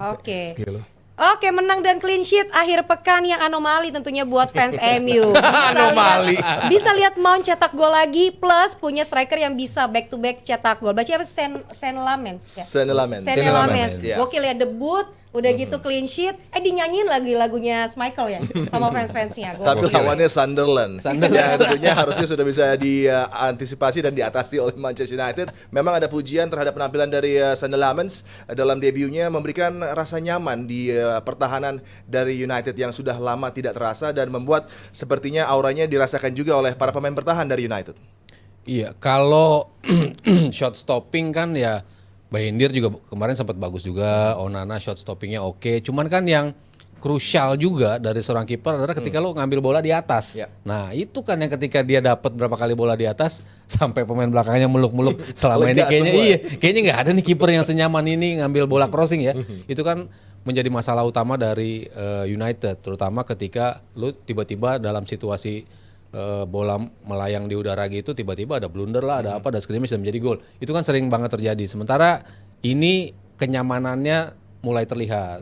Oke. Skill. Oke, menang dan clean sheet akhir pekan yang anomali tentunya buat fans MU. Anomali. Bisa lihat Mount cetak gol lagi plus punya striker yang bisa back to back cetak gol. Baca apa? Sen Lamens ya? Sen Lamens. Sen Lamens. Iya. Gokil ya, debut udah gitu clean sheet, dinyanyiin lagi lagunya Michael ya sama fans-fansnya. Tapi lawannya Sunderland. Ya, tentunya harusnya sudah bisa diantisipasi dan diatasi oleh Manchester United. Memang ada pujian terhadap penampilan dari Sunderland dalam debutnya, memberikan rasa nyaman di pertahanan dari United yang sudah lama tidak terasa dan membuat sepertinya auranya dirasakan juga oleh para pemain bertahan dari United. Iya, kalau shot stopping kan ya Bayindir juga kemarin sempat bagus juga, Onana shot stoppingnya oke. Cuman kan yang krusial juga dari seorang kiper adalah ketika lo ngambil bola di atas. Ya. Nah itu kan yang ketika dia dapat berapa kali bola di atas sampai pemain belakangnya meluk-meluk selama ini Lega kayaknya semua. kayaknya nggak ada nih kiper yang senyaman ini ngambil bola crossing ya. Itu kan menjadi masalah utama dari United, terutama ketika lo tiba-tiba dalam situasi bola melayang di udara gitu tiba-tiba ada blunder lah, ada apa, ada scrimmage dan menjadi gol. Itu kan sering banget terjadi. Sementara ini kenyamanannya mulai terlihat.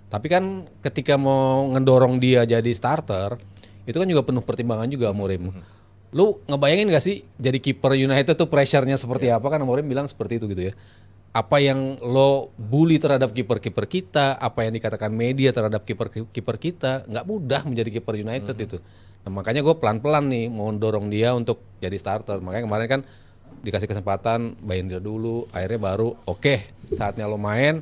Tapi kan ketika mau ngedorong dia jadi starter, itu kan juga penuh pertimbangan juga Amorim. Lu ngebayangin gak sih jadi kiper United tuh pressure-nya seperti apa? Kan Amorim bilang seperti itu gitu ya. Apa yang lo bully terhadap kiper-kiper kita, apa yang dikatakan media terhadap kiper kita, nggak mudah menjadi kiper United itu. Nah, makanya gue pelan-pelan nih mau dorong dia untuk jadi starter. Makanya kemarin kan dikasih kesempatan Bayindir dulu, akhirnya baru oke, saatnya lo main.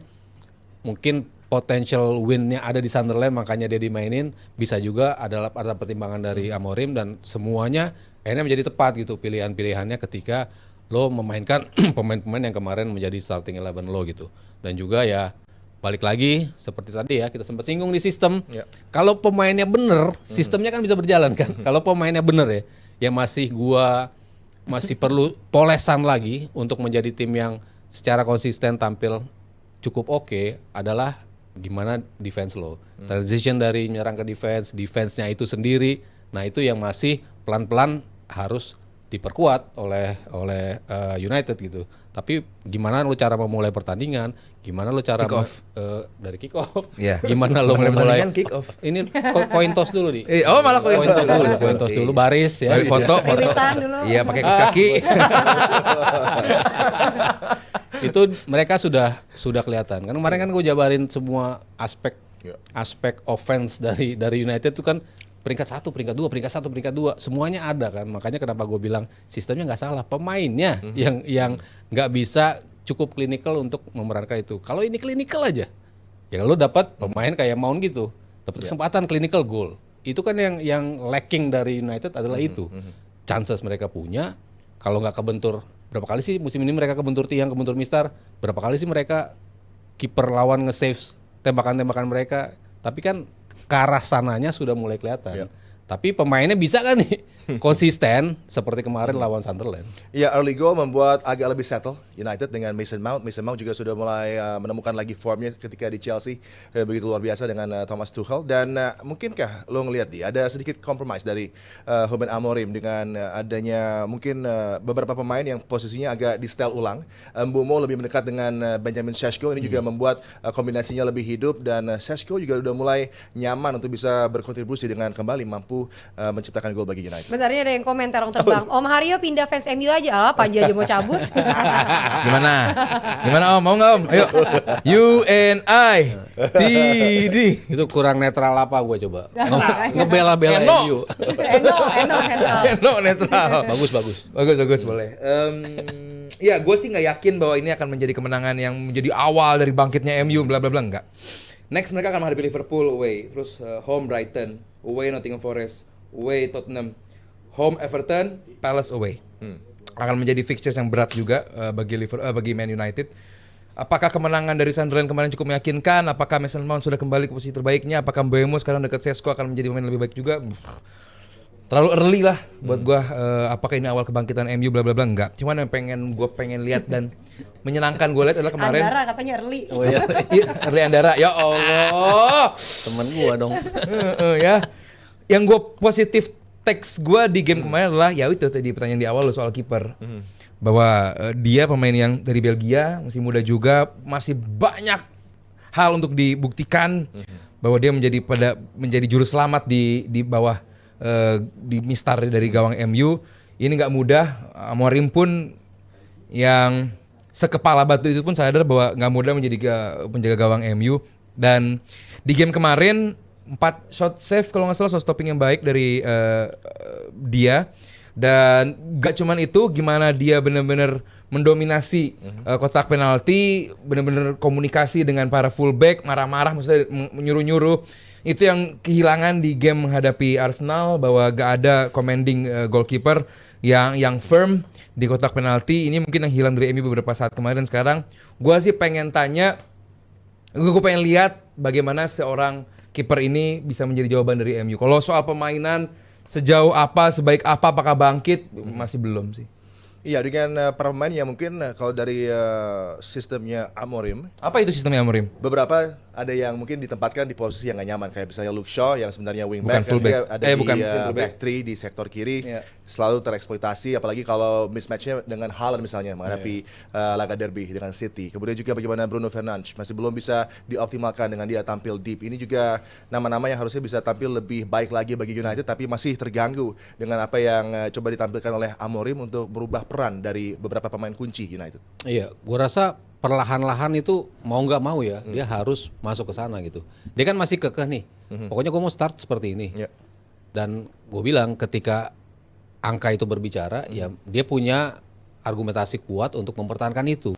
Mungkin potential win-nya ada di Sunderland, makanya dia dimainin. Bisa juga ada pertimbangan dari Amorim dan semuanya akhirnya menjadi tepat gitu pilihan-pilihannya ketika lo memainkan pemain-pemain yang kemarin menjadi starting 11 lo gitu. Dan juga ya balik lagi seperti tadi ya kita sempat singgung di sistem. Ya. Kalau pemainnya bener, sistemnya kan bisa berjalan kan. Kalau pemainnya bener ya masih perlu polesan lagi untuk menjadi tim yang secara konsisten tampil cukup oke adalah gimana defense lo. Transition dari menyerang ke defense-nya itu sendiri. Nah, itu yang masih pelan-pelan harus diperkuat oleh United gitu. Tapi gimana lo cara memulai pertandingan, gimana lo cara dari kick off, Iya. gimana lo Mulai memulai pertandingan kick off. Ini coin toss dulu di. Oh malah coin toss dulu. Coin toss dulu baris ya. Dari foto. Wiwitan dulu. Iya pakai kaos kaki. Itu mereka sudah kelihatan. Kan kemarin kan gue jabarin semua aspek offense dari United itu kan peringkat 1, peringkat 2, peringkat 1, peringkat 2, semuanya ada kan. Makanya kenapa gue bilang sistemnya nggak salah, pemainnya yang nggak bisa cukup klinikal untuk memerankan itu. Kalau ini klinikal aja, ya lo dapat pemain kayak Mount gitu, dapat kesempatan klinikal goal. Itu kan yang lacking dari United adalah itu. Chances mereka punya, kalau nggak kebentur, berapa kali sih musim ini mereka kebentur tiang, kebentur mistar, berapa kali sih mereka kiper lawan nge-save tembakan-tembakan mereka. Tapi kan ke arah sananya sudah mulai kelihatan. Tapi pemainnya bisa kan nih konsisten seperti kemarin lawan Sunderland. Ya, early goal membuat agak lebih settle United dengan Mason Mount. Mason Mount juga sudah mulai menemukan lagi formnya ketika di Chelsea. Begitu luar biasa dengan Thomas Tuchel. Dan mungkinkah lo ngelihat ada sedikit compromise dari Ruben Amorim dengan adanya mungkin beberapa pemain yang posisinya agak di setel ulang. Mbeumo lebih mendekat dengan Benjamin Šeško. Ini juga membuat kombinasinya lebih hidup. Dan Šeško juga udah mulai nyaman untuk bisa berkontribusi dengan kembali mampu menciptakan gol bagi United. Bentar, ini ada yang komentar orang terbang. Om Haryo pindah fans MU aja. Alah, Panji aja mau cabut. Gimana Om? Mau nggak Om? Ayo. UNI. TD. Itu kurang netral apa gue coba? Ngebela-bela Eno. MU. Eno. Netral. Bagus. Boleh. Ya, gue sih nggak yakin bahwa ini akan menjadi kemenangan yang menjadi awal dari bangkitnya MU, bla bla bla, enggak. Next mereka akan menghadapi Liverpool away, terus home Brighton, away Nottingham Forest, away Tottenham, home Everton, Palace away. Akan menjadi fixtures yang berat juga bagi Man United. Apakah kemenangan dari Sunderland kemarin cukup meyakinkan? Apakah Mason Mount sudah kembali ke posisi terbaiknya? Apakah Mbeumo sekarang dekat Šeško akan menjadi pemain lebih baik juga? Terlalu early lah buat gua. Apakah ini awal kebangkitan MU bla bla bla, enggak. Cuman yang gue pengen lihat dan menyenangkan gue lihat adalah kemarin Andara katanya early. Oh ya, Iya, early Andara. Ya Allah. temen gue dong. Ya. Yang gue positif teks gue di game kemarin adalah ya itu tadi pertanyaan di awal lo soal kiper. Bahwa dia pemain yang dari Belgia, masih muda juga, masih banyak hal untuk dibuktikan bahwa dia menjadi juru selamat di bawah di mistar dari gawang MU. Ini nggak mudah. Amorim pun yang sekepala batu itu pun sadar bahwa nggak mudah menjadi penjaga gawang MU. Dan di game kemarin 4 shot save kalau nggak salah, shot stopping yang baik dari dia. Dan gak cuman itu, gimana dia benar-benar mendominasi kotak penalti, benar-benar komunikasi dengan para fullback, marah-marah, maksudnya menyuruh-nyuruh. Itu yang kehilangan di game menghadapi Arsenal, bahwa gak ada commanding goalkeeper yang firm di kotak penalti. Ini mungkin yang hilang dari MU beberapa saat kemarin. Sekarang gue sih pengen tanya, gue pengen lihat bagaimana seorang kiper ini bisa menjadi jawaban dari MU. Kalau soal permainan sejauh apa, sebaik apa, apakah bangkit, masih belum sih. Iya, dengan para pemain yang mungkin kalau dari sistemnya Amorim, Apa itu sistemnya Amorim? beberapa ada yang mungkin ditempatkan di posisi yang gak nyaman, kayak misalnya Luke Shaw yang sebenarnya wingback, Bukan fullback. dia ada di Bukan central back. back 3 di sektor kiri, Iya. selalu tereksploitasi, apalagi kalau mismatchnya dengan Haaland misalnya menghadapi laga derby dengan City. Kemudian juga bagaimana Bruno Fernandes masih belum bisa dioptimalkan dengan dia tampil deep. Ini juga nama-nama yang harusnya bisa tampil lebih baik lagi bagi United, tapi masih terganggu dengan apa yang coba ditampilkan oleh Amorim untuk merubah peran dari beberapa pemain kunci United. Iya, gua rasa perlahan-lahan itu mau nggak mau ya, dia harus masuk ke sana gitu. Dia kan masih kekeh nih. Pokoknya gua mau start seperti ini. Ya. Dan gue bilang ketika angka itu berbicara, ya dia punya argumentasi kuat untuk mempertahankan itu.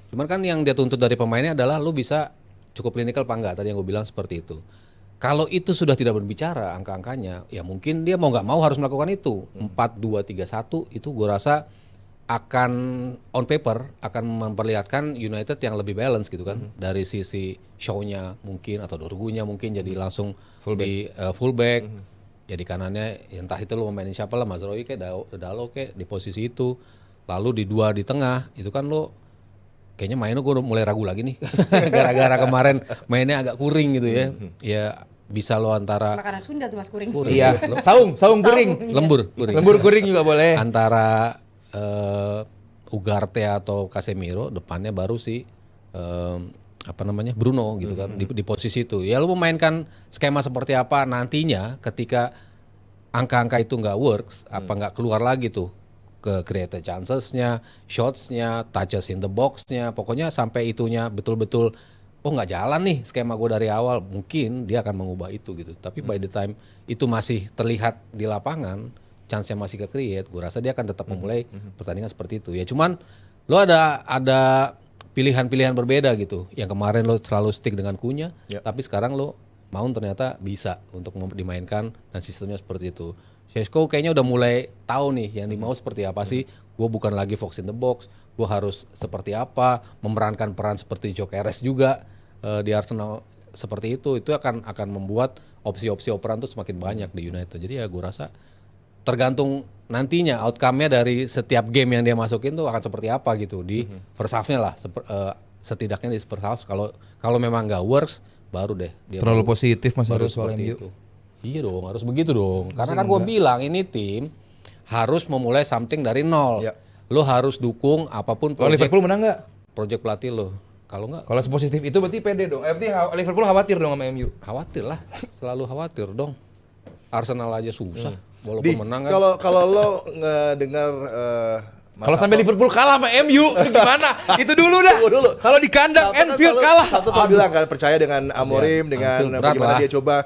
Cuman kan yang dia tuntut dari pemainnya adalah lu bisa cukup klinikal apa enggak, tadi yang gue bilang seperti itu. Kalau itu sudah tidak berbicara angka-angkanya, ya mungkin dia mau nggak mau harus melakukan itu. 4-2-3-1 itu gue rasa akan on paper akan memperlihatkan United yang lebih balance gitu kan. Dari sisi show-nya mungkin atau Dorgunya mungkin jadi langsung di fullback. Ya di kanannya entah itu lo mainin siapa lah, Mazraoui kayak Dalo kayak di posisi itu. Lalu di 2 di tengah itu kan lo kayaknya mainnya gue udah mulai ragu lagi nih. Gara-gara kemarin mainnya agak kuring gitu ya. Ya bisa lo antara Makanan Sunda tuh Mas Kuring. Iya, saung kuring. lembur kuring. Lembur kuring juga boleh. Antara Ugarte atau Casemiro, depannya baru si Bruno gitu kan di posisi itu. Ya lu memainkan skema seperti apa nantinya ketika angka-angka itu nggak works, apa nggak keluar lagi tuh ke created chances-nya, shots-nya, touches in the box-nya, pokoknya sampai itunya betul-betul nggak jalan nih skema gue dari awal, mungkin dia akan mengubah itu gitu. Tapi by the time itu masih terlihat di lapangan, chance-nya masih ke-create, gue rasa dia akan tetap memulai pertandingan seperti itu. Ya cuman lo ada pilihan-pilihan berbeda gitu. Yang kemarin lo selalu stick dengan Kunya, tapi sekarang lo Mount ternyata bisa untuk dimainkan dan sistemnya seperti itu. Šeško kayaknya udah mulai tahu nih yang dimau seperti apa sih. Gue bukan lagi fox in the box, gue harus seperti apa, memerankan peran seperti Gyökeres juga di Arsenal seperti itu. Itu akan membuat opsi-opsi operan tuh semakin banyak di United. Jadi ya gue rasa tergantung nantinya outcome-nya dari setiap game yang dia masukin tuh akan seperti apa gitu di first half-nya lah, setidaknya di first half. Kalau memang nggak works baru deh dia Terlalu positif Mas baru Arus soal seperti MU. itu. Iya dong, harus begitu dong. Karena kan gue bilang ini tim harus memulai something dari nol. Ya. Lo harus dukung apapun Kalau Liverpool menang nggak? project pelatih lo. Kalau nggak Kalau sepositif itu berarti pede dong. Berarti Liverpool khawatir dong sama MU. khawatir lah, selalu khawatir dong. Arsenal aja susah, walaupun menang kan. Kalau lo ngedengar Kalau sampai Liverpool kalah sama MU itu gimana? Itu dulu dah. Tunggu dulu. Kalau di kandang Anfield kalah. Sabtu selalu bilang kan percaya dengan Amorim, dengan Anfield berat bagaimana lah. dia coba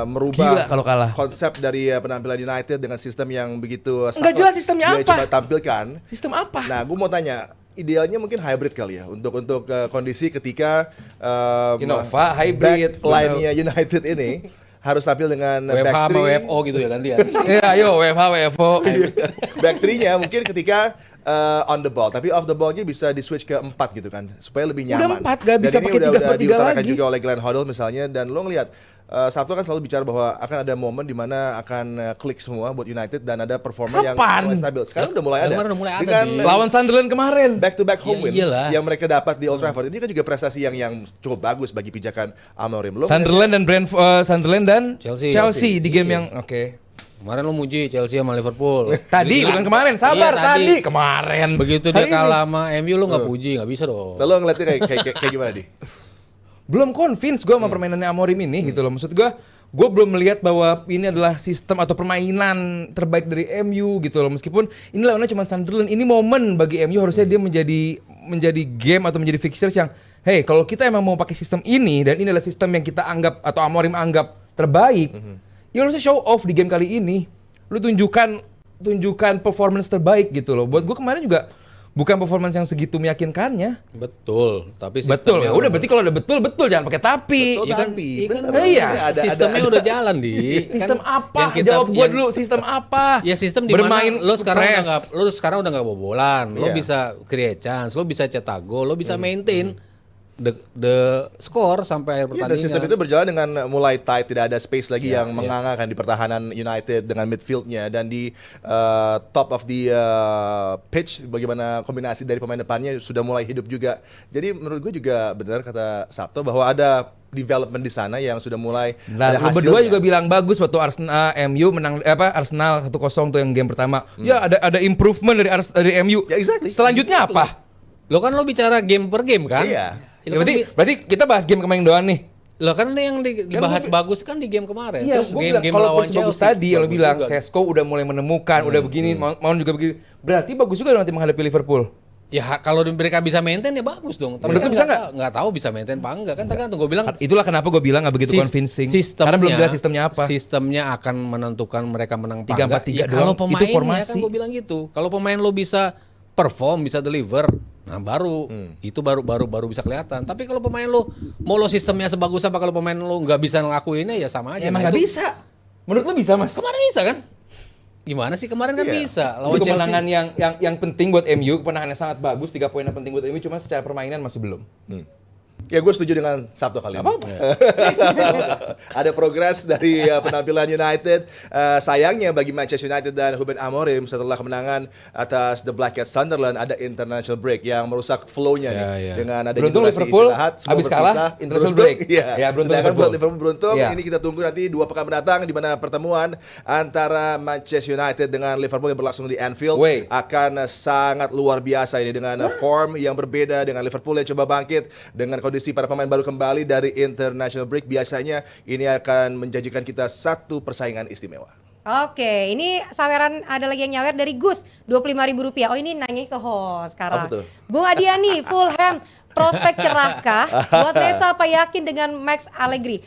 merubah Gila kalau kalah. konsep dari penampilan United dengan sistem yang begitu Nggak jelas sistemnya dia apa. coba tampilkan. Sistem apa? Nah, gue mau tanya, idealnya mungkin hybrid kali ya untuk kondisi ketika Innova, hybrid. backline-nya United ini harus tampil dengan WFH back sama three. WFO gitu ya gantian. Iya, ayo WFH, WFO. Back three-nya mungkin ketika on the ball, tapi off the ball-nya bisa di switch ke 4 gitu kan, supaya lebih nyaman. Udah 4, gak bisa Dan ini pakai udah 3-4-3 diutarakan lagi. juga oleh Glenn Hoddle misalnya, dan lo ngelihat Sabtu kan selalu bicara bahwa akan ada momen di mana akan klik semua buat United dan ada performa yang Kapan? mulai stabil. Sekarang udah mulai ada. Kemarin udah mulai ada, Dengan Di. Lawan Sunderland kemarin. back to back home Ya wins iyalah. yang mereka dapat di Old Trafford. Ini kan juga prestasi yang cukup bagus bagi pijakan Amorim. Lo Sunderland dan Sunderland dan Chelsea. di game Iya. yang oke. Kemarin lo muji Chelsea sama Liverpool. Tadi Begitu bukan dia- kemarin, sabar Iya, tadi. Kemarin. Begitu Hari dia kalah sama MU lo nggak puji, nggak bisa dong. lo ngeliatnya kayak gimana di? belum convince gue sama permainannya Amorim ini gitu loh. Maksud gue belum melihat bahwa ini adalah sistem atau permainan terbaik dari MU gitu loh. Meskipun ini lawannya cuma Sunderland, ini momen bagi MU harusnya dia menjadi game atau menjadi fixtures yang hey, kalau kita emang mau pakai sistem ini dan ini adalah sistem yang kita anggap atau Amorim anggap terbaik, ya harusnya show off di game kali ini. Lu tunjukkan performance terbaik gitu loh. Buat gue kemarin juga bukan performance yang segitu meyakinkannya. Betul, tapi Betul ya. Udah berarti kalau udah betul jangan pakai tapi. Betul, Iya kan, tapi. iya kan, Bener. Iya. sistemnya udah jalan di. Sistem Kan apa? yang kita- Jawab gua yang- dulu, sistem apa? Ya sistem di bermain mana lo sekarang press. udah nggak bobolan, lo Iya. bisa create chance, lo bisa cetak gol, lo bisa maintain the score sampai akhir Iya, dan pertandingan. sistem itu berjalan dengan mulai tight, tidak ada space lagi Ya, yang ya. mengangakan di pertahanan United dengan midfieldnya, dan di top of the pitch bagaimana kombinasi dari pemain depannya sudah mulai hidup juga. Jadi menurut gue juga benar kata Sabto bahwa ada development di sana yang sudah mulai Nah, ada lu hasilnya. berdua juga bilang bagus waktu Arsenal MU menang Arsenal 1-0 tuh yang game pertama. Ya ada improvement dari MU. Ya, exactly. Selanjutnya apa? Lo kan lo bicara game per game kan? Iya. Ya, berarti kita bahas game kemarin doang nih. Lo kan yang dibahas gua- bagus kan di game kemarin. Iya, Terus gue bilang kalau bagus tadi yang lo bilang Sesko udah mulai menemukan, udah begini, Mount juga begini. Berarti bagus juga nanti menghadapi Liverpool. Ya kalau mereka bisa maintain ya bagus dong. Tapi Menurut kan lu bisa nggak tahu bisa maintain apa enggak kan tergantung. Gue bilang Itulah kenapa gue bilang nggak begitu convincing. Karena belum jelas sistemnya apa. Sistemnya akan menentukan mereka menang apa 3-4-3 enggak. Ya, doang, kalau itu pemainnya formasi. kan gue bilang gitu. Kalau pemain lo bisa perform, bisa deliver, nah itu baru bisa kelihatan. Tapi kalau pemain lo mau lo sistemnya sebagus apa, kalau pemain lo nggak bisa ngelakuinnya ya sama aja. Emang Nah, nggak itu- bisa. Menurut lo bisa, Mas? Kemarin bisa kan? Gimana sih kemarin kan Iya. bisa Itu kemenangan yang penting buat MU, kemenangan yang sangat bagus, 3 poin yang penting buat MU, cuma secara permainan masih belum. Ya gue setuju dengan Sabto kali ini. Ada progres dari penampilan United. Sayangnya bagi Manchester United dan Ruben Amorim setelah kemenangan atas The Black Cat Sunderland, ada international break yang merusak flow-nya nih. Ya, ya. Dengan ada Beruntung durasi Liverpool istirahat, semua habis kalah, berpisah. international Beruntung, break. Iya. Ya, beruntung Sedangkan buat Liverpool. Liverpool beruntung, Ya. ini kita tunggu nanti 2 pekan mendatang di mana pertemuan antara Manchester United dengan Liverpool yang berlangsung di Anfield akan sangat luar biasa ini dengan form yang berbeda, dengan Liverpool yang coba bangkit dengan kondisi para pemain baru kembali dari international break. Biasanya ini akan menjanjikan kita satu persaingan istimewa. Oke, ini saweran ada lagi yang nyawer dari Gus, Rp25.000. Oh, ini nanya ke host sekarang. Apa tuh? Bung Adiani, Fulham, prospek cerahkah? Buat Nesa apa yakin dengan Max Allegri?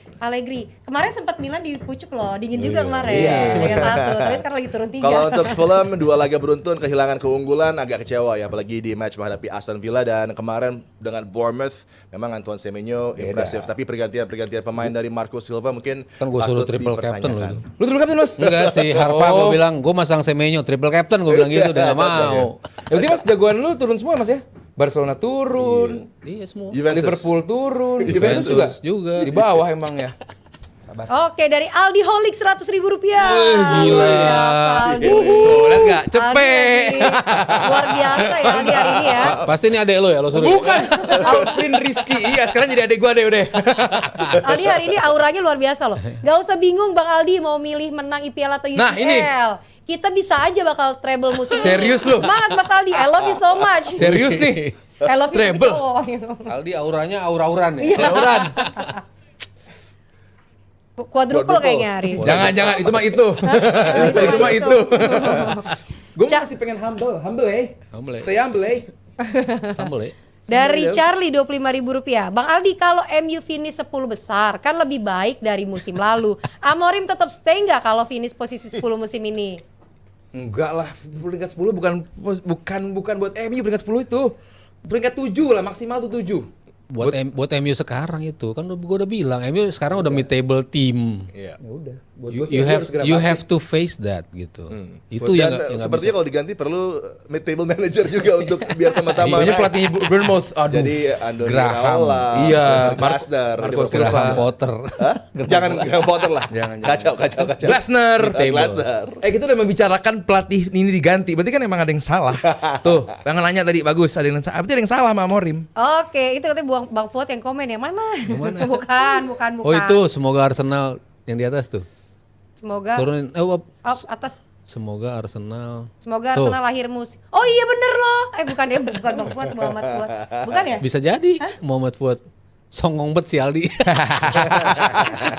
Kemarin sempat Milan dipucuk loh, dingin juga kemarin. Liga 1, tapi sekarang lagi turun 3. Kalau untuk Fulham 2 laga beruntun kehilangan keunggulan, agak kecewa ya, apalagi di match menghadapi Aston Villa, dan kemarin dengan Bournemouth memang Antoine Semenyo impresif, tapi pergantian pemain dari Marco Silva mungkin Kan gue suruh patut triple captain dipertanyakan. lo. Lu triple captain, Mas? Enggak sih, Harpa gue bilang gue masang Semenyo triple captain, gue bilang gitu, udah gak mau. Ya, berarti Mas jagoan lu turun semua, Mas ya? Barcelona turun, Iya semua. Juventus. Liverpool turun, Juventus Juventus juga. Di bawah emang ya. Oke, dari Aldi Holik Rp100.000. Gila. Aldi. Lihat nggak? Aldi Cepet. lagi luar biasa ya Aldi hari ini ya. Pasti ini adek lo ya, lo suruh. Bukan, Alvin Rizky. Iya, sekarang jadi adek gua deh udah. Aldi hari ini auranya luar biasa loh. Gak usah bingung Bang Aldi mau milih menang IPL atau UCL. Nah, ini. Kita bisa aja bakal treble musim ini. Serius lu? Semangat Mas Aldi, I love you so much. Serius nih. I love you Treble. cowok, gitu. Aldi auranya aura-auran ya. Lauran. Quadruple kayaknya hari ini. Jangan, itu mah itu. Itu mah itu. Gue Cak. masih pengen humble ya. Humble ya. Stay humble ya. Sambel ya. Dari Charlie Rp25.000. Bang Aldi, kalau MU finish 10 besar kan lebih baik dari musim lalu. Amorim tetap stay nggak kalau finish posisi 10 musim ini? Enggak lah, peringkat 10 bukan buat MU peringkat 10 itu. Peringkat 7 lah, maksimal tuh 7. Buat MU sekarang itu kan gue udah bilang MU sekarang udah mid table team. Iya. Ya udah, buat You, gua sih you MU have harus segera you bangkit. have to face that gitu. Itu Dan yang nggak sepertinya bisa. kalau diganti perlu mid table manager juga untuk biar sama-sama. Pokoknya pelatih Bournemouth. Aduh. Jadi Andoni Graham. Iraola, Iya, Glasner, Marco di Silva. Graham Potter. Hah? Jangan Graham Potter lah. Jangan. Kacau. Glasner. Glasner. Kita udah membicarakan pelatih ini diganti. Berarti kan emang ada yang salah. Tuh, jangan nanya tadi bagus, ada yang salah. Berarti ada yang salah sama Amorim. Oke, itu katanya Bang Fuad yang komen yang mana? bukan. Oh itu semoga Arsenal yang di atas tuh. Semoga Turunin atas. semoga Arsenal. Semoga Tuh. Arsenal lahir musim. Oh iya bener loh. Bukan Bang Fuad, Muhammad Fuad. Bukan ya? Bisa jadi Muhammad Fuad. songong bet si Aldi.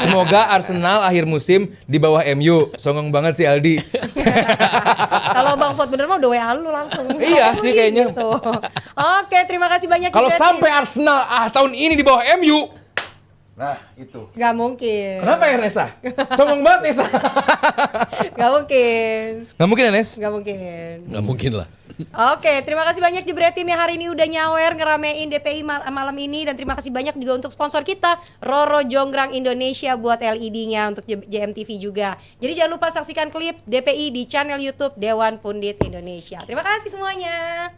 Semoga Arsenal akhir musim di bawah MU. Songong banget si Aldi. Kalau Bang Fuad bener mah udah WA lu langsung. Iya sih kayaknya. Gitu. Oke, terima kasih banyak. Kalau Jibril. sampai Arsenal tahun ini di bawah MU. Nah, itu. Nggak mungkin. Kenapa ya Nesa? Songong banget Nesa. Nggak mungkin. Nggak mungkin ya Nes? Nggak mungkin. Nggak mungkin lah. Oke, terima kasih banyak Jebret Tim yang hari ini udah nyawer ngeramein DPI malam ini, dan terima kasih banyak juga untuk sponsor kita Roro Jonggrang Indonesia buat LED-nya untuk JMTV juga. Jadi jangan lupa saksikan klip DPI di channel YouTube Dewan Pundit Indonesia. Terima kasih semuanya.